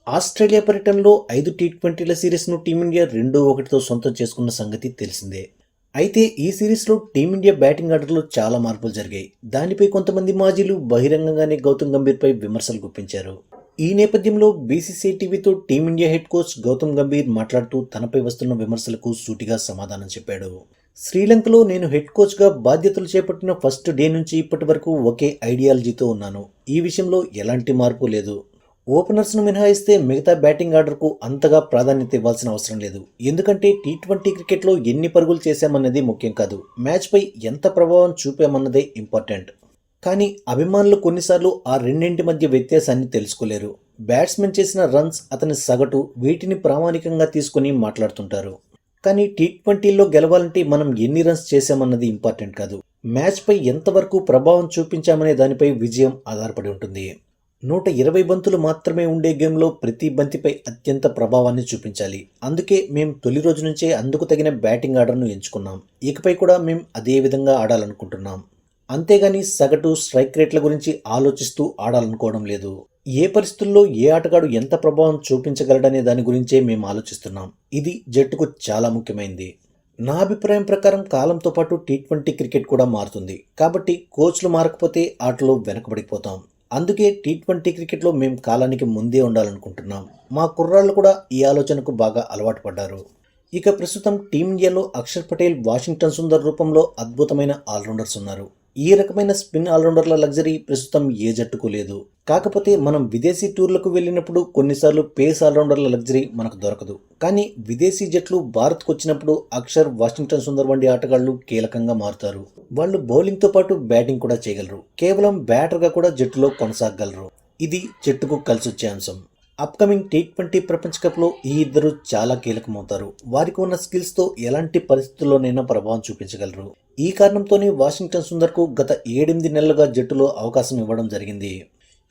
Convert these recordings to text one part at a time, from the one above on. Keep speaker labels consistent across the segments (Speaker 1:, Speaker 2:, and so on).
Speaker 1: Australia పర్యటనలో 5 టీ20ల సిరీస్ను team India 2-1తో సొంతం చేసుకున్న సంగతి తెలిసిందే. అయితే ఈ సిరీస్లో టీమిండియా బ్యాటింగ్ ఆర్డర్లో చాలా మార్పులు జరిగాయి. దానిపై కొంతమంది మాజీలు బహిరంగంగానే గౌతమ్ గంభీర్పై విమర్శలు గుప్పించారు. ఈ నేపథ్యంలో బీసీసీఐ టీవీతో Team India head coach Gautam Gambhir మాట్లాడుతూ తనపై వస్తున్న విమర్శలకు సూటిగా సమాధానం చెప్పాడు. శ్రీలంకలో నేను హెడ్ కోచ్గా బాధ్యతలు చేపట్టిన ఫస్ట్ డే నుంచి ఇప్పటి వరకు ఒకే ఐడియాలజీతో ఉన్నాను. ఈ విషయంలో ఎలాంటి మార్పు లేదు. ఓపెనర్స్ను మినహాయిస్తే మిగతా బ్యాటింగ్ ఆర్డర్కు అంతగా ప్రాధాన్యత ఇవ్వాల్సిన అవసరం లేదు. ఎందుకంటే టీ20 క్రికెట్లో ఎన్ని పరుగులు చేశామన్నది ముఖ్యం కాదు, మ్యాచ్పై ఎంత ప్రభావం చూపామన్నదే ఇంపార్టెంట్. కానీ అభిమానులు కొన్నిసార్లు ఆ రెండింటి మధ్య వ్యత్యాసాన్ని తెలుసుకోలేరు. బ్యాట్స్మెన్ చేసిన రన్స్, అతని సగటు, వీటిని ప్రామాణికంగా తీసుకుని మాట్లాడుతుంటారు. కానీ టీ20లో గెలవాలంటే మనం ఎన్ని రన్స్ చేశామన్నది ఇంపార్టెంట్ కాదు, మ్యాచ్పై ఎంతవరకు ప్రభావం చూపించామనే దానిపై విజయం ఆధారపడి ఉంటుంది. 120 బంతులు మాత్రమే ఉండే గేమ్లో ప్రతి బంతిపై అత్యంత ప్రభావాన్ని చూపించాలి. అందుకే మేం తొలి రోజు నుంచే అందుకు తగిన బ్యాటింగ్ ఆర్డర్ను ఎంచుకున్నాం. ఇకపై కూడా మేం అదే విధంగా ఆడాలనుకుంటున్నాం. అంతేగాని సగటు, స్ట్రైక్ రేట్ల గురించి ఆలోచిస్తూ ఆడాలనుకోవడం లేదు. ఏ పరిస్థితుల్లో ఏ ఆటగాడు ఎంత ప్రభావం చూపించగలడనే దాని గురించే మేం ఆలోచిస్తున్నాం. ఇది జట్టుకు చాలా ముఖ్యమైనది. నా అభిప్రాయం ప్రకారం కాలంతో పాటు టీ20 క్రికెట్ కూడా మారుతుంది. కాబట్టి కోచ్లు మారకపోతే ఆటలో వెనకబడిపోతాం. అందుకే టీ20 క్రికెట్లో మేం కాలానికి ముందే ఉండాలనుకుంటున్నాం. మా కుర్రాళ్ళు కూడా ఈ ఆలోచనకు బాగా అలవాటు పడ్డారు. ఇక ప్రస్తుతం టీమిండియాలో అక్షర్ పటేల్, వాషింగ్టన్ సుందర్ రూపంలో అద్భుతమైన ఆల్రౌండర్స్ ఉన్నారు. ఈ రకమైన స్పిన్ ఆల్రౌండర్ల లగ్జరీ ప్రస్తుతం ఏ జట్టుకు లేదు. కాకపోతే మనం విదేశీ టూర్లకు వెళ్ళినప్పుడు కొన్నిసార్లు పేస్ ఆల్రౌండర్ల లగ్జరీ మనకు దొరకదు. కానీ విదేశీ జట్లు భారత్కు వచ్చినప్పుడు అక్షర్, వాషింగ్టన్ సుందర్ వంటి ఆటగాళ్లు కీలకంగా మారుతారు. వాళ్ళు బౌలింగ్తో పాటు బ్యాటింగ్ కూడా చేయగలరు. కేవలం బ్యాటర్గా కూడా జట్టులో కొనసాగలరు. ఇది జట్టుకు కలిసొచ్చే అంశం. అప్కమింగ్ టీ20 ప్రపంచ కప్లో ఈ ఇద్దరు చాలా కీలకమవుతారు. వారికి ఉన్న స్కిల్స్తో ఎలాంటి పరిస్థితుల్లోనైనా ప్రభావం చూపించగలరు. ఈ కారణంతోనే వాషింగ్టన్ సుందర్కు గత 7-8 నెలలుగా జట్టులో అవకాశం ఇవ్వడం జరిగింది.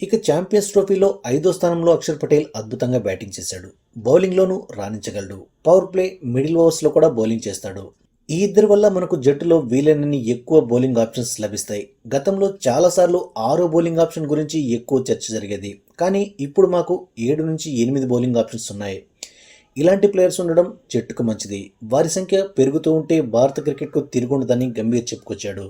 Speaker 1: ఇక ఛాంపియన్స్ ట్రోఫీలో 5వ స్థానంలో అక్షర్ పటేల్ అద్భుతంగా బ్యాటింగ్ చేశాడు. బౌలింగ్లోనూ రాణించగలడు. పవర్ ప్లే, మిడిల్ ఓవర్స్లో కూడా బౌలింగ్ చేస్తాడు. ఈ ఇద్దరి వల్ల మనకు జట్టులో వీలైనన్ని ఎక్కువ బౌలింగ్ ఆప్షన్స్ లభిస్తాయి. గతంలో చాలాసార్లు 6వ బౌలింగ్ ఆప్షన్ గురించి ఎక్కువ చర్చ జరిగేది. కానీ ఇప్పుడు మాకు 7 నుంచి 8 బౌలింగ్ ఆప్షన్స్ ఉన్నాయి. ఇలాంటి ప్లేయర్స్ ఉండడం జట్టుకు మంచిది. వారి సంఖ్య పెరుగుతూ ఉంటే భారత క్రికెట్కు తిరుగుండదని గంభీర్ చెప్పుకొచ్చాడు.